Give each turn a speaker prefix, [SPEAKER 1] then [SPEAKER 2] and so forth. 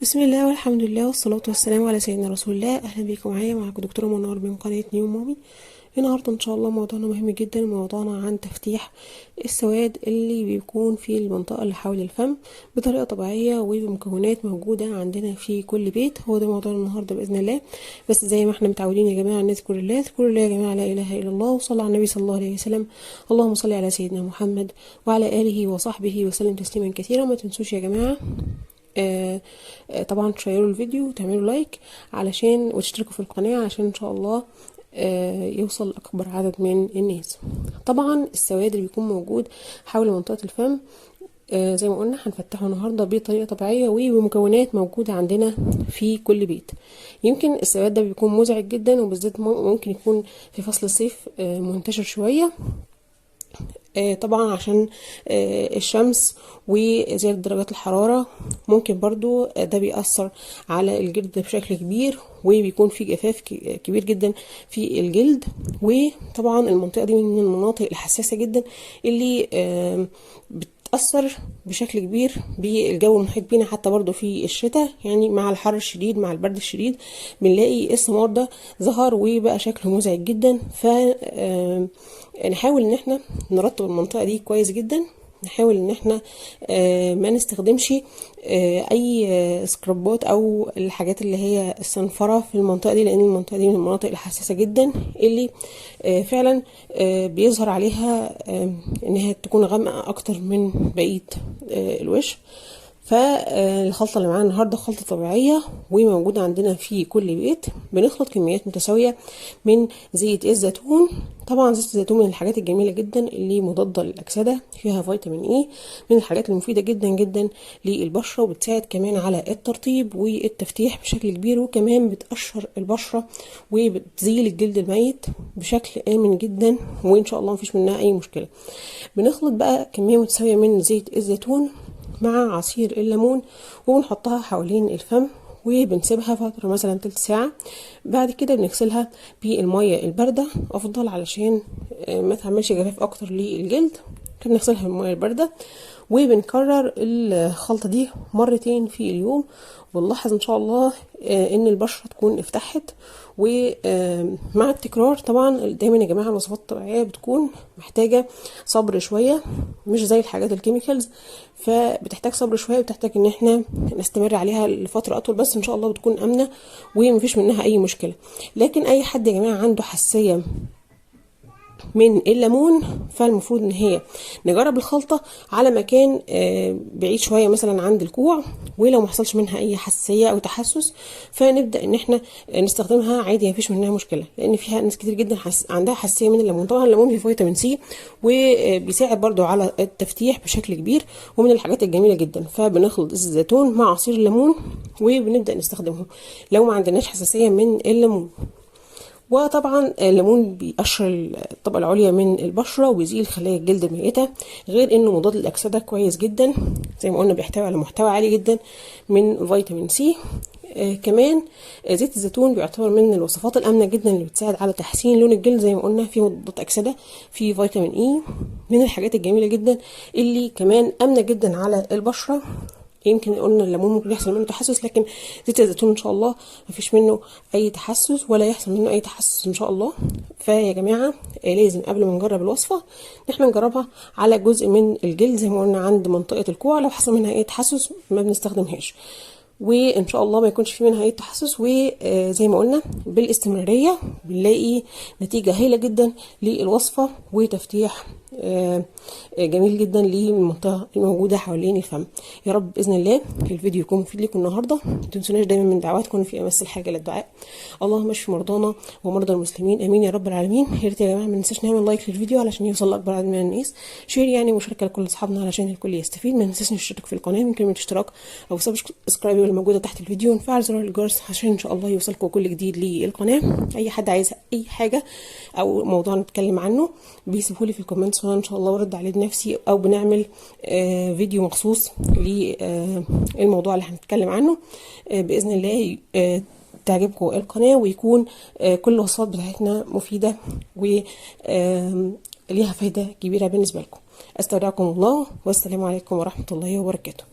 [SPEAKER 1] بسم الله والحمد لله والصلاة والسلام على سيدنا رسول الله. أهلا بيكم معاكم دكتورة منار من قناة نيو مامي. النهاردة إن شاء الله موضوعنا مهم جدا، موضوعنا عن تفتيح السواد اللي بيكون في المنطقة اللي حول الفم بطريقة طبيعية وبمكونات موجودة عندنا في كل بيت. هو ده موضوعنا النهاردة بإذن الله. بس زي ما احنا متعودين يا جماعة نذكر الله، اذكروا الله يا جماعة، لا إله إلا الله، وصلى على النبي صلى الله عليه وسلم. اللهم صل على سيدنا محمد وعلى آله وصحبه وسلم تسليما كثيرا. ما تنسوش يا جماعة طبعا تشيروا الفيديو وتعملوا لايك علشان وتشتركوا في القناة علشان ان شاء الله يوصل لأكبر عدد من الناس. طبعا السواد اللي بيكون موجود حول منطقة الفم زي ما قلنا هنفتحه النهاردة بطريقة طبيعية وبمكونات موجودة عندنا في كل بيت. يمكن السواد ده بيكون مزعج جدا، وبالذات ممكن يكون في فصل الصيف منتشر شوية، طبعا عشان الشمس وزيادة درجات الحرارة. ممكن برضو ده بيأثر على الجلد بشكل كبير، وبيكون في جفاف كبير جدا في الجلد. وطبعا المنطقة دي من المناطق الحساسة جدا اللي بتأثر بشكل كبير بالجو المحيط بينا، حتى برضو في الشتاء، يعني مع الحر الشديد مع البرد الشديد بنلاقي السمار ده ظهر وبقى شكله مزعج جدا. ف نحاول ان احنا نرطب المنطقة دي كويس جدا، نحاول ان احنا ما نستخدمش اي سكرابات او الحاجات اللي هي الصنفرة في المنطقة دي، لان المنطقة دي من المناطق الحساسة جدا اللي فعلا بيظهر عليها انها تكون غامقة اكتر من بقية الوش. فالخلطة اللي معانا النهاردة خلطة طبيعية وموجودة عندنا في كل بيت. بنخلط كميات متساوية من زيت الزيتون. طبعا زيت الزيتون من الحاجات الجميلة جدا اللي مضادة للأكسدة، فيها فيتامين اي، من الحاجات المفيدة جدا جدا للبشرة، وبتساعد كمان على الترطيب والتفتيح بشكل كبير، وكمان بتقشر البشرة وبتزيل الجلد الميت بشكل آمن جدا، وإن شاء الله مفيش منها أي مشكلة. بنخلط بقى كمية متساوية من زيت الزيتون مع عصير الليمون وبنحطها حوالين الفم وبنسيبها فترة مثلا تلت ساعة. بعد كده بنغسلها بالمية الباردة افضل علشان ما تعملش جفاف اكتر للجلد. بنغسلها بالمية الباردة وبنكرر الخلطة دي مرتين في اليوم، ونلاحظ ان شاء الله ان البشرة تكون افتحت. ومع التكرار طبعا دايما يا جماعة الوصفات الطبيعية بتكون محتاجة صبر شوية، مش زي الحاجات الكيميكالز، فبتحتاج صبر شوية، بتحتاج ان احنا نستمر عليها لفترة اطول، بس ان شاء الله بتكون امنة ومفيش منها اي مشكلة. لكن اي حد يا جماعة عنده حساسية من الليمون فالمفروض ان هي نجرب الخلطة على مكان بعيد شوية مثلا عند الكوع، ولو ما حصلش منها اي حساسية او تحسس فنبدأ ان احنا نستخدمها عادي، مفيش منها مشكلة، لان فيها ناس كتير جدا عندها حساسية من الليمون. طبعا الليمون فيه فيتامين سي وبيساعد برضو على التفتيح بشكل كبير، ومن الحاجات الجميلة جدا. فبنخلط الزيتون مع عصير الليمون وبنبدأ نستخدمه لو ما عندناش حساسية من الليمون. وطبعا الليمون بيقشر الطبقة العليا من البشرة وبيزيل خلايا الجلد الميتة، غير انه مضاد للأكسدة كويس جدا، زي ما قلنا بيحتوي على محتوى عالي جدا من فيتامين سي. كمان زيت الزيتون بيعتبر من الوصفات الآمنة جدا اللي بتساعد على تحسين لون الجلد، زي ما قلنا فيه مضادات أكسدة، فيه فيتامين اي، من الحاجات الجميلة جدا اللي كمان آمنة جدا على البشرة. يمكن قلنا الليمون ممكن يحصل منه تحسس، لكن زيت الزيتون ان شاء الله مفيش منه اي تحسس ولا يحصل منه اي تحسس ان شاء الله. فيا جماعه لازم قبل ما نجرب الوصفه احنا نجربها على جزء من الجلد، زي ما قلنا عند منطقه الكوع، لو حصل منها اي تحسس ما بنستخدمهاش، وان شاء الله ما يكونش في منها اي تحسس. وزي ما قلنا بالاستمراريه بنلاقي نتيجه هايله جدا للوصفه وتفتيح جميل جدا للمنطقه الموجوده حوالين الفم. يا رب باذن الله الفيديو يكون مفيد لكم النهارده. ما تنسوناش دايما من دعواتكم في امس الحاجه للدعاء. اللهم اشف مرضانا ومرضى المسلمين، امين يا رب العالمين. يا ريت يا جماعه ما ننساش نعمل لايك للفيديو علشان يوصل لاكبر عدد من الناس، شير يعني مشاركه لكل اصحابنا علشان الكل يستفيد. ما ننساش نشترك في القناه من كلمه اشتراك او سبسكرايب اللي موجوده تحت الفيديو، ونفعل زر الجرس عشان ان شاء الله يوصلكم كل جديد للقناه. اي حد عايز اي حاجه او موضوع نتكلم عنه بيسيبهولي في الكومنتس، وانا ان شاء الله برد عليه بنفسي، او بنعمل فيديو مخصوص للموضوع اللي هنتكلم عنه باذن الله. تعجبكم القناه ويكون كل الوصفات بتاعتنا مفيده وليها فايده كبيره بالنسبه لكم. استودعكم الله والسلام عليكم ورحمه الله وبركاته.